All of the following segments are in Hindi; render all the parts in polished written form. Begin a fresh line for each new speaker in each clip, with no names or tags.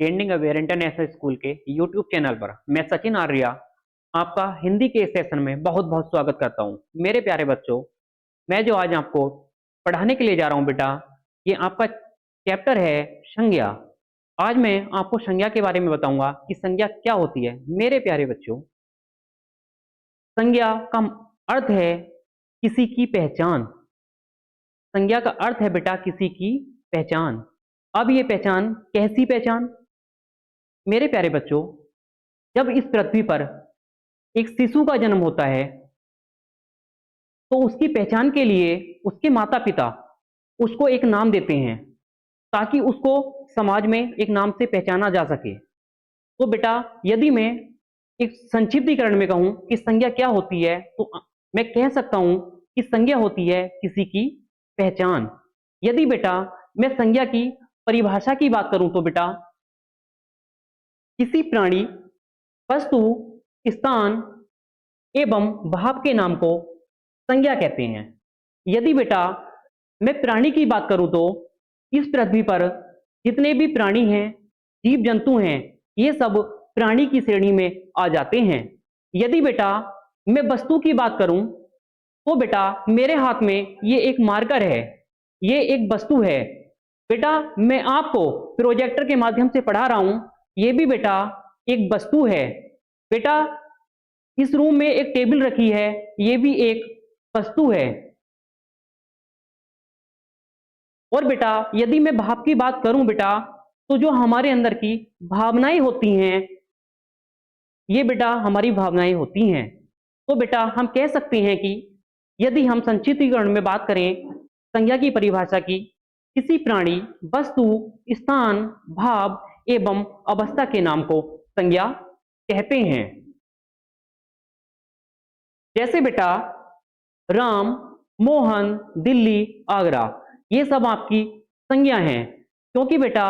ट्रेंडिंग अवेयर इंटरनेशनल स्कूल के यूट्यूब चैनल पर मैं सचिन आर्या आपका हिंदी के सेशन में बहुत बहुत स्वागत करता हूं। मेरे प्यारे बच्चों, मैं जो आज आपको पढ़ाने के लिए जा रहा हूं बेटा, ये आपका चैप्टर है संज्ञा। आज मैं आपको संज्ञा के बारे में बताऊंगा कि संज्ञा क्या होती है। मेरे प्यारे बच्चों, संज्ञा का अर्थ है किसी की पहचान। संज्ञा का अर्थ है बेटा किसी की पहचान। अब ये पहचान कैसी पहचान? मेरे प्यारे बच्चों, जब इस पृथ्वी पर एक शिशु का जन्म होता है तो उसकी पहचान के लिए उसके माता पिता उसको एक नाम देते हैं ताकि उसको समाज में एक नाम से पहचाना जा सके। तो बेटा, यदि मैं एक संक्षिप्तीकरण में कहूं कि संज्ञा क्या होती है तो मैं कह सकता हूं कि संज्ञा होती है किसी की पहचान। यदि बेटा मैं संज्ञा की परिभाषा की बात करूं तो बेटा, किसी प्राणी, वस्तु, स्थान एवं भाव के नाम को संज्ञा कहते हैं। यदि बेटा मैं प्राणी की बात करूं तो इस पृथ्वी पर जितने भी प्राणी हैं, जीव जंतु हैं, ये सब प्राणी की श्रेणी में आ जाते हैं। यदि बेटा मैं वस्तु की बात करूं तो बेटा मेरे हाथ में ये एक मार्कर है, ये एक वस्तु है। बेटा मैं आपको प्रोजेक्टर के माध्यम से पढ़ा रहा हूं, ये भी बेटा एक वस्तु है। बेटा इस रूम में एक टेबल रखी है, ये भी एक वस्तु है। और बेटा यदि मैं भाव की बात करूं बेटा, तो जो हमारे अंदर की भावनाएं होती हैं, ये बेटा हमारी भावनाएं होती हैं। तो बेटा हम कह सकते हैं कि यदि हम संक्षिप्तीकरण में बात करें संज्ञा की परिभाषा की, किसी प्राणी, वस्तु, स्थान, भाव एवं अवस्था के नाम को संज्ञा कहते हैं। जैसे बेटा राम, मोहन, दिल्ली, आगरा, ये सब आपकी संज्ञा हैं। क्योंकि बेटा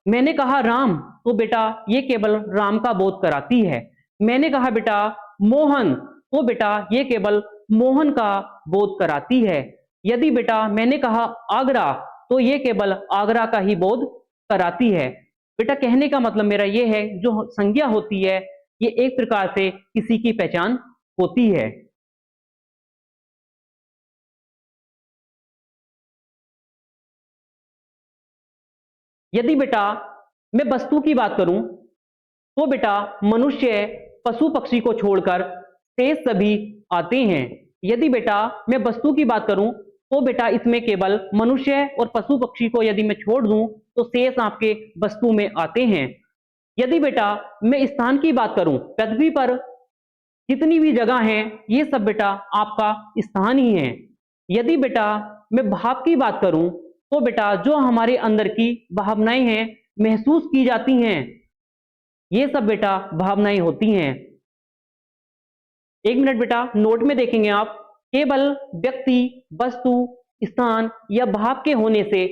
मैंने कहा राम तो बेटा ये केवल राम का बोध कराती है। मैंने कहा बेटा मोहन तो बेटा ये केवल मोहन का बोध कराती है। यदि बेटा मैंने कहा आगरा तो ये केवल आगरा का ही बोध कराती है। बेटा कहने का मतलब मेरा ये है, जो संज्ञा होती है ये एक प्रकार से किसी की पहचान होती है। यदि बेटा मैं वस्तु की बात करूं तो बेटा मनुष्य, पशु पक्षी को छोड़कर शेष सभी आते हैं। यदि बेटा मैं वस्तु की बात करूं तो बेटा इसमें केवल मनुष्य और पशु पक्षी को यदि मैं छोड़ दूं तो शेष आपके वस्तु में आते हैं। यदि बेटा मैं स्थान की बात करूं, पृथ्वी पर जितनी भी जगह है ये सब बेटा आपका स्थान ही है। यदि बेटा मैं भाव की बात करूं तो बेटा जो हमारे अंदर की भावनाएं हैं, महसूस की जाती हैं, ये सब बेटा भावनाएं होती हैं। एक मिनट बेटा, नोट में देखेंगे आप, केवल व्यक्ति, वस्तु, स्थान या भाव के होने से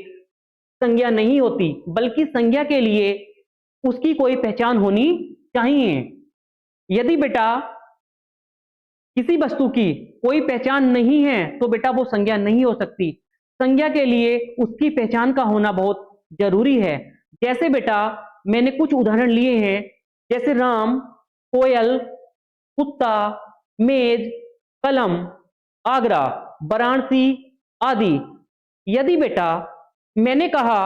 संज्ञा नहीं होती, बल्कि संज्ञा के लिए उसकी कोई पहचान होनी चाहिए। यदि बेटा किसी वस्तु की कोई पहचान नहीं है तो बेटा वो संज्ञा नहीं हो सकती। संज्ञा के लिए उसकी पहचान का होना बहुत जरूरी है। जैसे बेटा मैंने कुछ उदाहरण लिए हैं, जैसे राम, कोयल, कुत्ता, मेज, कलम, आगरा, वाराणसी आदि। यदि बेटा मैंने कहा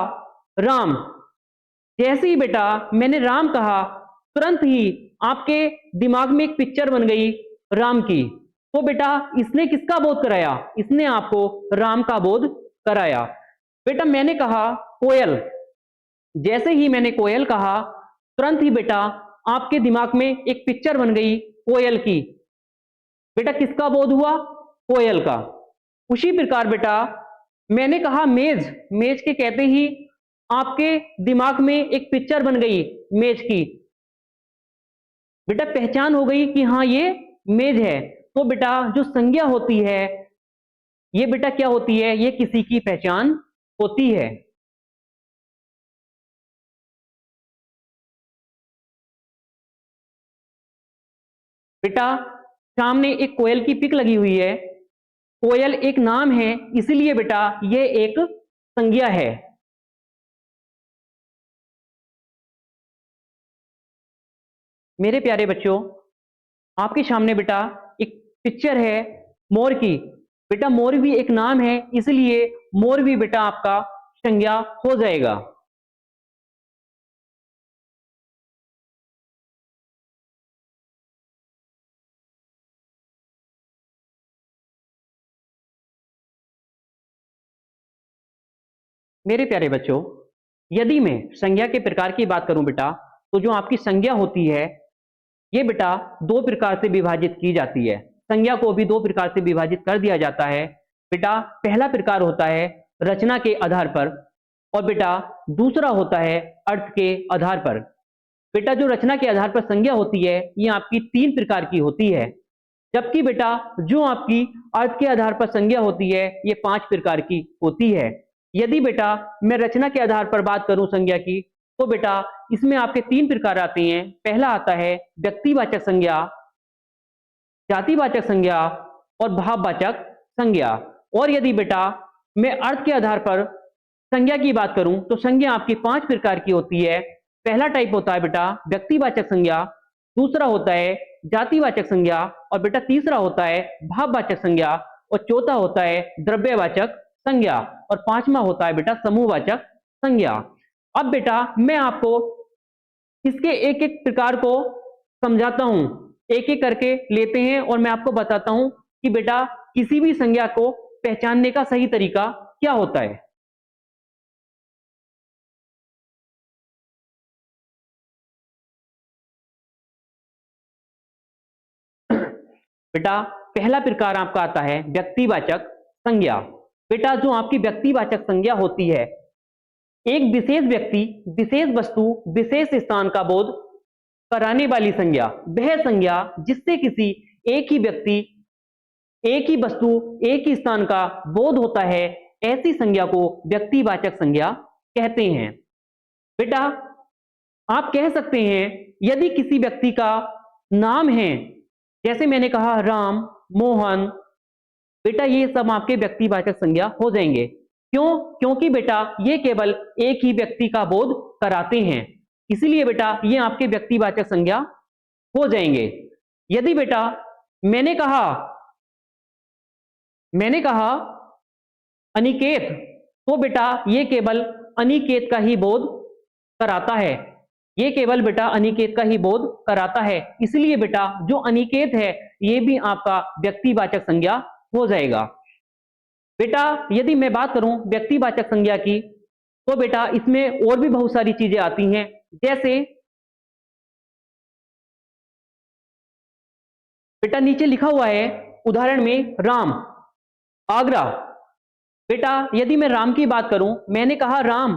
राम, जैसे ही बेटा मैंने राम कहा, तुरंत ही आपके दिमाग में एक पिक्चर बन गई राम की। तो बेटा इसने किसका बोध कराया? इसने आपको राम का बोध कराया। बेटा मैंने कहा कोयल, जैसे ही मैंने कोयल कहा, तुरंत ही बेटा आपके दिमाग में एक पिक्चर बन गई कोयल की। बेटा किसका बोध हुआ? कोयल का। उसी प्रकार बेटा मैंने कहा मेज, मेज के कहते ही आपके दिमाग में एक पिक्चर बन गई मेज की। बेटा पहचान हो गई कि हाँ ये मेज है। तो बेटा जो संज्ञा होती है ये बेटा क्या होती है? ये किसी की पहचान होती है। बेटा सामने एक कोयल की पिक लगी हुई है। कोयल एक नाम है, इसलिए बेटा ये एक संज्ञा है। मेरे प्यारे बच्चों, आपके सामने बेटा एक पिक्चर है मोर की। बेटा मोर भी एक नाम है, इसलिए मोर भी बेटा आपका संज्ञा हो जाएगा। मेरे प्यारे बच्चों, यदि मैं संज्ञा के प्रकार की बात करूं बेटा, तो जो आपकी संज्ञा होती है ये बेटा दो प्रकार से विभाजित की जाती है। संज्ञा को भी दो प्रकार से विभाजित कर दिया जाता है। बेटा पहला प्रकार होता है रचना के आधार पर, और बेटा दूसरा होता है अर्थ के आधार पर। बेटा जो रचना के आधार पर संज्ञा होती है ये आपकी तीन प्रकार की होती है, जबकि बेटा जो आपकी अर्थ के आधार पर संज्ञा होती है ये पांच प्रकार की होती है। यदि बेटा मैं रचना के आधार पर बात करूं संज्ञा की, तो बेटा इसमें आपके तीन प्रकार आते हैं। पहला आता है व्यक्तिवाचक संज्ञा, जातिवाचक संज्ञा और भाववाचक संज्ञा। और यदि बेटा मैं अर्थ के आधार पर संज्ञा की बात करूं तो संज्ञा आपकी पांच प्रकार की होती है। पहला टाइप होता है बेटा व्यक्तिवाचक संज्ञा, दूसरा होता है जातिवाचक संज्ञा, और बेटा तीसरा होता है भाववाचक संज्ञा, और चौथा होता है द्रव्यवाचक संज्ञा, और पांचवा होता है बेटा समूहवाचक संज्ञा। अब बेटा मैं आपको इसके एक एक प्रकार को समझाता हूं, एक एक करके लेते हैं और मैं आपको बताता हूं कि बेटा किसी भी संज्ञा को पहचानने का सही तरीका क्या होता है। बेटा पहला प्रकार आपका आता है व्यक्तिवाचक संज्ञा। बेटा जो आपकी व्यक्तिवाचक संज्ञा होती है, एक विशेष व्यक्ति, विशेष वस्तु, विशेष स्थान का बोध कराने वाली संज्ञा। वह संज्ञा जिससे किसी एक ही व्यक्ति, एक ही वस्तु, एक ही स्थान का बोध होता है, ऐसी संज्ञा को व्यक्तिवाचक संज्ञा कहते हैं। बेटा आप कह सकते हैं यदि किसी व्यक्ति का नाम है, जैसे मैंने कहा राम, मोहन, बेटा ये सब आपके व्यक्तिवाचक संज्ञा हो जाएंगे। क्यों? क्योंकि बेटा ये केवल एक ही व्यक्ति का बोध कराते हैं, इसलिए बेटा ये आपके व्यक्तिवाचक संज्ञा हो जाएंगे। यदि बेटा मैंने कहा अनिकेत, तो बेटा ये केवल अनिकेत का ही बोध कराता है, ये केवल बेटा अनिकेत का ही बोध कराता है, इसलिए बेटा जो अनिकेत है ये भी आपका व्यक्तिवाचक संज्ञा हो जाएगा। बेटा यदि मैं बात करूं व्यक्तिवाचक संज्ञा की, तो बेटा इसमें और भी बहुत सारी चीजें आती हैं, जैसे बेटा नीचे लिखा हुआ है उदाहरण में राम, आगरा। बेटा यदि मैं राम की बात करूं, मैंने कहा राम,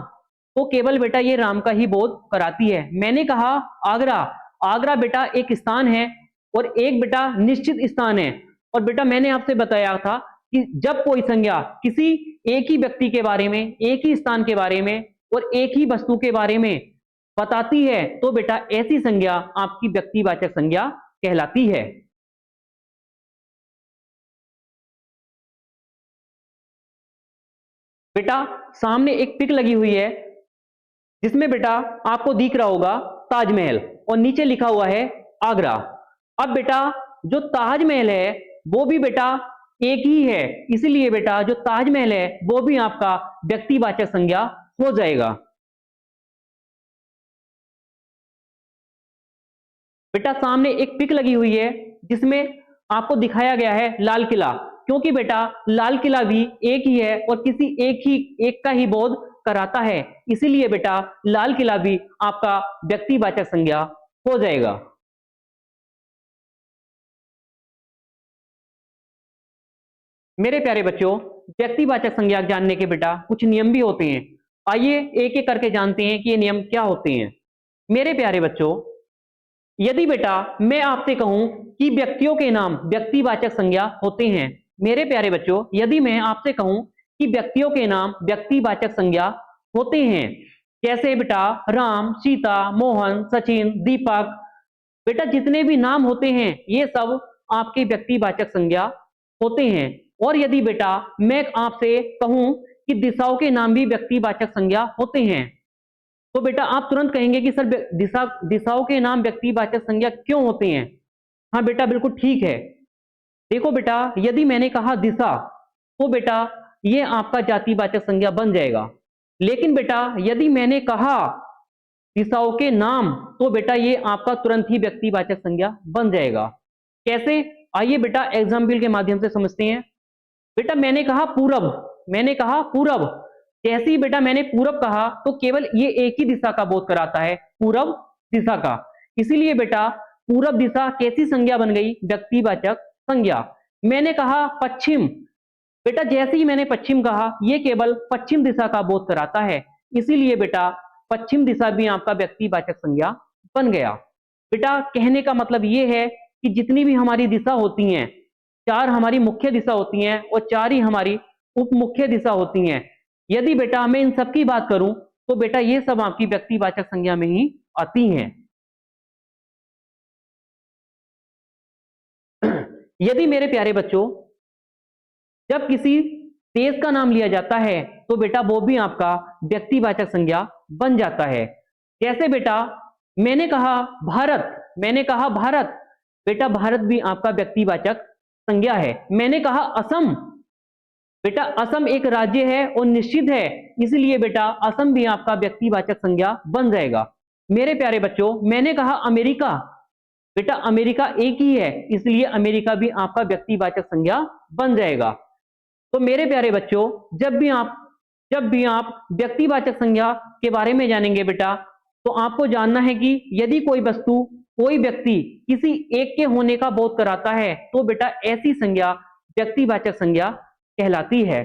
तो केवल बेटा ये राम का ही बोध कराती है। मैंने कहा आगरा, आगरा बेटा एक स्थान है और एक बेटा निश्चित स्थान है। और बेटा मैंने आपसे बताया था कि जब कोई संज्ञा किसी एक ही व्यक्ति के बारे में, एक ही स्थान के बारे में और एक ही वस्तु के बारे में बताती है, तो बेटा ऐसी संज्ञा आपकी व्यक्तिवाचक संज्ञा कहलाती है। बेटा सामने एक पिक लगी हुई है जिसमें बेटा आपको दिख रहा होगा ताजमहल और नीचे लिखा हुआ है आगरा। अब बेटा जो ताजमहल है वो भी बेटा एक ही है, इसलिए बेटा जो ताजमहल है वो भी आपका व्यक्तिवाचक संज्ञा हो जाएगा। बेटा सामने एक पिक लगी हुई है जिसमें आपको दिखाया गया है लाल किला, क्योंकि बेटा लाल किला भी एक ही है और किसी एक का ही बोध कराता है, इसीलिए बेटा लाल किला भी आपका व्यक्तिवाचक संज्ञा हो जाएगा। मेरे प्यारे बच्चों, व्यक्तिवाचक संज्ञा जानने के बेटा कुछ नियम भी होते हैं। आइए एक एक करके जानते हैं कि ये नियम क्या होते हैं। मेरे प्यारे बच्चों, यदि बेटा मैं आपसे कहूं कि व्यक्तियों के नाम व्यक्तिवाचक संज्ञा होते हैं, मेरे प्यारे बच्चों यदि मैं आपसे कहूं कि व्यक्तियों के नाम व्यक्तिवाचक संज्ञा होते हैं, जैसे बेटा राम, सीता, मोहन, सचिन, दीपक, बेटा जितने भी नाम होते हैं ये सब आपके व्यक्तिवाचक संज्ञा होते हैं। और यदि बेटा मैं आपसे कहूं कि दिशाओं के नाम भी व्यक्तिवाचक संज्ञा होते हैं, तो बेटा आप तुरंत कहेंगे कि सर दिशाओं के नाम व्यक्तिवाचक संज्ञा क्यों होते हैं? हाँ बेटा बिल्कुल ठीक है। देखो बेटा, यदि मैंने कहा दिशा तो बेटा ये आपका जातिवाचक संज्ञा बन जाएगा। लेकिन बेटा यदि मैंने कहा दिशाओं के नाम तो बेटा ये आपका तुरंत ही व्यक्तिवाचक संज्ञा बन जाएगा। कैसे? आइए बेटा एग्जाम्पल के माध्यम से समझते हैं। बेटा मैंने कहा पूरब, जैसे ही बेटा मैंने पूरब कहा तो केवल ये एक ही दिशा का बोध कराता है, पूरब दिशा का। इसीलिए बेटा पूरब दिशा कैसी संज्ञा बन गई? व्यक्तिवाचक संज्ञा। मैंने कहा पश्चिम, बेटा जैसे ही मैंने पश्चिम कहा ये केवल पश्चिम दिशा का बोध कराता है, इसीलिए बेटा पश्चिम दिशा भी आपका व्यक्तिवाचक संज्ञा बन गया। बेटा कहने का मतलब ये है कि जितनी भी हमारी दिशा होती हैं, 4 हमारी मुख्य दिशा होती हैं और 4 ही हमारी उप मुख्य दिशा होती हैं। यदि बेटा मैं इन सब की बात करूं तो बेटा ये सब आपकी व्यक्तिवाचक संज्ञा में ही आती हैं। यदि मेरे प्यारे बच्चों जब किसी देश का नाम लिया जाता है तो बेटा वो भी आपका व्यक्तिवाचक संज्ञा बन जाता है। जैसे बेटा मैंने कहा भारत, बेटा भारत भी आपका व्यक्तिवाचक संज्ञा है। मैंने कहा असम, बेटा असम एक राज्य है और निश्चित है, इसलिए बेटा असम भी आपका व्यक्तिवाचक संज्ञा बन जाएगा। मेरे प्यारे बच्चों मैंने कहा अमेरिका, बेटा अमेरिका एक ही है, इसलिए अमेरिका भी आपका व्यक्तिवाचक संज्ञा बन जाएगा। तो मेरे प्यारे बच्चों जब भी आप व्यक्तिवाचक संज्ञा के बारे में जानेंगे बेटा तो आपको जानना है कि यदि कोई वस्तु कोई व्यक्ति किसी एक के होने का बोध कराता है तो बेटा ऐसी संज्ञा व्यक्तिवाचक संज्ञा कहलाती है।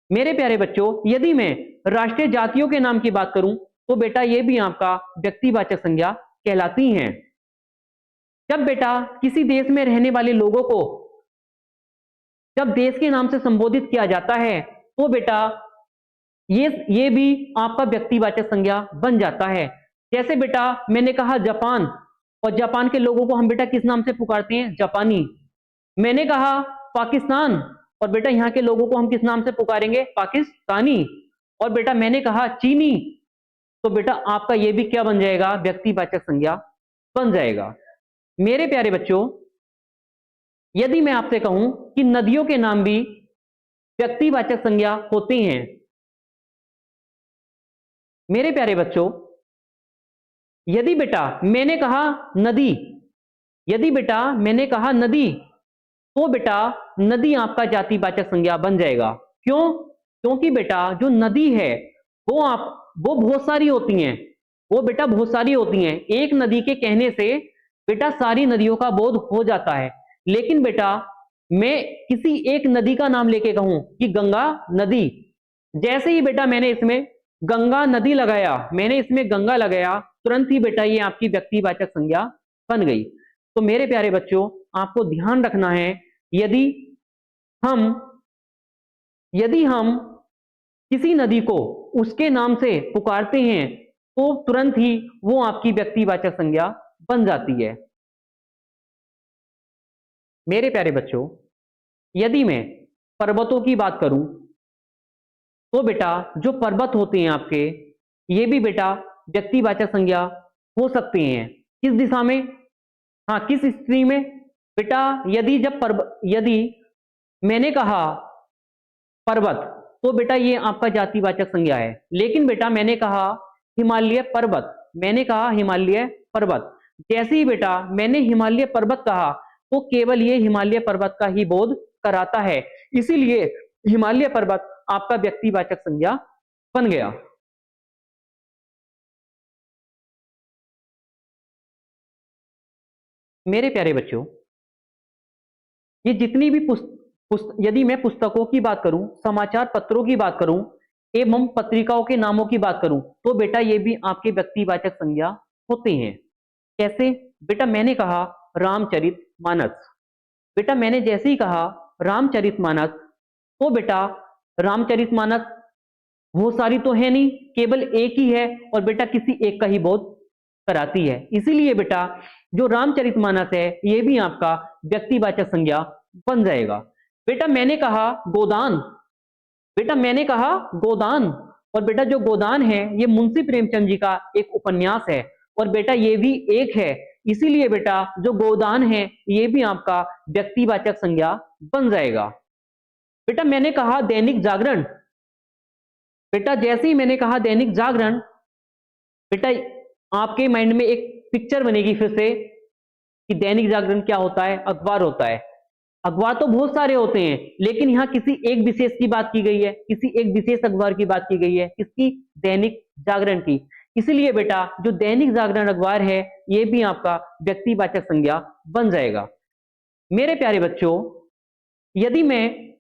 मेरे प्यारे बच्चों यदि मैं राष्ट्रीय जातियों के नाम की बात करूं तो बेटा ये भी आपका व्यक्तिवाचक संज्ञा कहलाती हैं। जब बेटा किसी देश में रहने वाले लोगों को जब देश के नाम से संबोधित किया जाता है तो बेटा ये भी आपका व्यक्तिवाचक संज्ञा बन जाता है। जैसे बेटा मैंने कहा जापान, और जापान के लोगों को हम बेटा किस नाम से पुकारते हैं? जापानी। मैंने कहा पाकिस्तान, और बेटा यहाँ के लोगों को हम किस नाम से पुकारेंगे? पाकिस्तानी। और बेटा मैंने कहा चीनी, तो बेटा आपका ये भी क्या बन जाएगा? व्यक्तिवाचक संज्ञा बन जाएगा। मेरे प्यारे बच्चों यदि मैं आपसे कहूं कि नदियों के नाम भी व्यक्तिवाचक संज्ञा होते हैं। मेरे प्यारे बच्चों यदि बेटा मैंने कहा नदी, तो बेटा नदी आपका जातिवाचक संज्ञा बन जाएगा। क्यों? क्योंकि बेटा जो नदी है वो बहुत सारी होती हैं, एक नदी के कहने से बेटा सारी नदियों का बोध हो जाता है। लेकिन बेटा मैं किसी एक नदी का नाम लेके कहूं कि गंगा नदी, जैसे ही बेटा मैंने इसमें गंगा लगाया तुरंत ही बेटा ये आपकी व्यक्तिवाचक संज्ञा बन गई। तो मेरे प्यारे बच्चों आपको ध्यान रखना है यदि हम किसी नदी को उसके नाम से पुकारते हैं तो तुरंत ही वो आपकी व्यक्तिवाचक संज्ञा बन जाती है। मेरे प्यारे बच्चों यदि मैं पर्वतों की बात करूं तो बेटा जो पर्वत होते हैं आपके ये भी बेटा व्यक्तिवाचक संज्ञा हो सकते हैं। किस दिशा में? हाँ किस स्थिति में? बेटा यदि मैंने कहा पर्वत तो बेटा ये आपका जातिवाचक संज्ञा है। लेकिन बेटा मैंने कहा हिमालय पर्वत, जैसे ही बेटा मैंने हिमालय पर्वत कहा तो केवल ये हिमालय पर्वत का ही बोध कराता है, इसीलिए हिमालय पर्वत आपका व्यक्तिवाचक संज्ञा बन गया। मेरे प्यारे बच्चों ये जितनी भी यदि मैं पुस्तकों की बात करूं, समाचार पत्रों की बात करूं एवं पत्रिकाओं के नामों की बात करूं तो बेटा ये भी आपके व्यक्तिवाचक संज्ञा होते हैं। कैसे? बेटा मैंने कहा रामचरितमानस, बेटा मैंने जैसे ही कहा रामचरितमानस तो बेटा रामचरितमानस बहुत सारी तो है नहीं, केवल एक ही है और बेटा किसी एक का ही बोध कराती है, इसीलिए बेटा जो रामचरितमानस है ये भी आपका व्यक्तिवाचक संज्ञा बन जाएगा। बेटा मैंने कहा गोदान, और बेटा जो गोदान है ये मुंशी प्रेमचंद जी का एक उपन्यास है, और बेटा ये भी एक है, इसीलिए बेटा जो गोदान है ये भी आपका व्यक्तिवाचक संज्ञा बन जाएगा। बेटा मैंने कहा दैनिक जागरण, बेटा जैसे ही मैंने कहा दैनिक जागरण, बेटा आपके माइंड में एक पिक्चर बनेगी फिर से कि दैनिक जागरण क्या होता है, अखबार होता है। अखबार तो बहुत सारे होते हैं, लेकिन यहां किसी एक विशेष की बात की गई है, किसी एक विशेष अखबार की बात की गई है, किसकी? दैनिक जागरण की। इसलिए बेटा जो दैनिक जागरण अखबार है ये भी आपका व्यक्तिवाचक संज्ञा बन जाएगा। मेरे प्यारे बच्चों, यदि मैं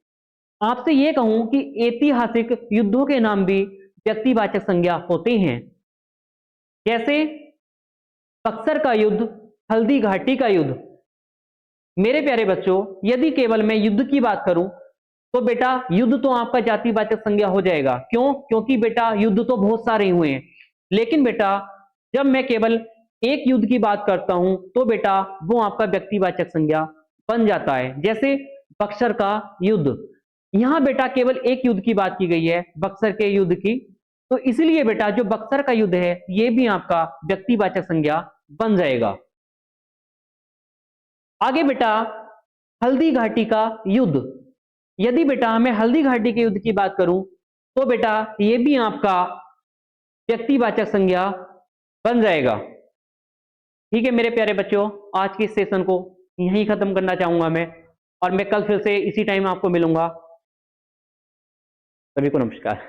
आपसे यह कहूं कि ऐतिहासिक युद्धों के नाम भी व्यक्तिवाचक संज्ञा होते हैं, जैसे बक्सर का युद्ध, हल्दी घाटी का युद्ध। मेरे प्यारे बच्चों, यदि केवल मैं युद्ध की बात करूं तो बेटा युद्ध तो आपका जातिवाचक संज्ञा हो जाएगा। क्यों? क्योंकि बेटा युद्ध तो बहुत सारे हुए हैं, लेकिन बेटा जब मैं केवल एक युद्ध की बात करता हूं तो बेटा वो आपका व्यक्तिवाचक संज्ञा बन जाता है। जैसे बक्सर का युद्ध, यहां बेटा केवल एक युद्ध की बात की गई है, बक्सर के युद्ध की, तो इसलिए बेटा जो बक्सर का युद्ध है ये भी आपका व्यक्तिवाचक संज्ञा बन जाएगा। आगे बेटा हल्दी घाटी का युद्ध, यदि बेटा मैं हल्दी घाटी के युद्ध की बात करूं तो बेटा ये भी आपका व्यक्तिवाचक संज्ञा बन जाएगा। ठीक है मेरे प्यारे बच्चों, आज के इस सेशन को यहीं खत्म करना चाहूंगा मैं, और मैं कल फिर से इसी टाइम आपको मिलूंगा। सभी को नमस्कार।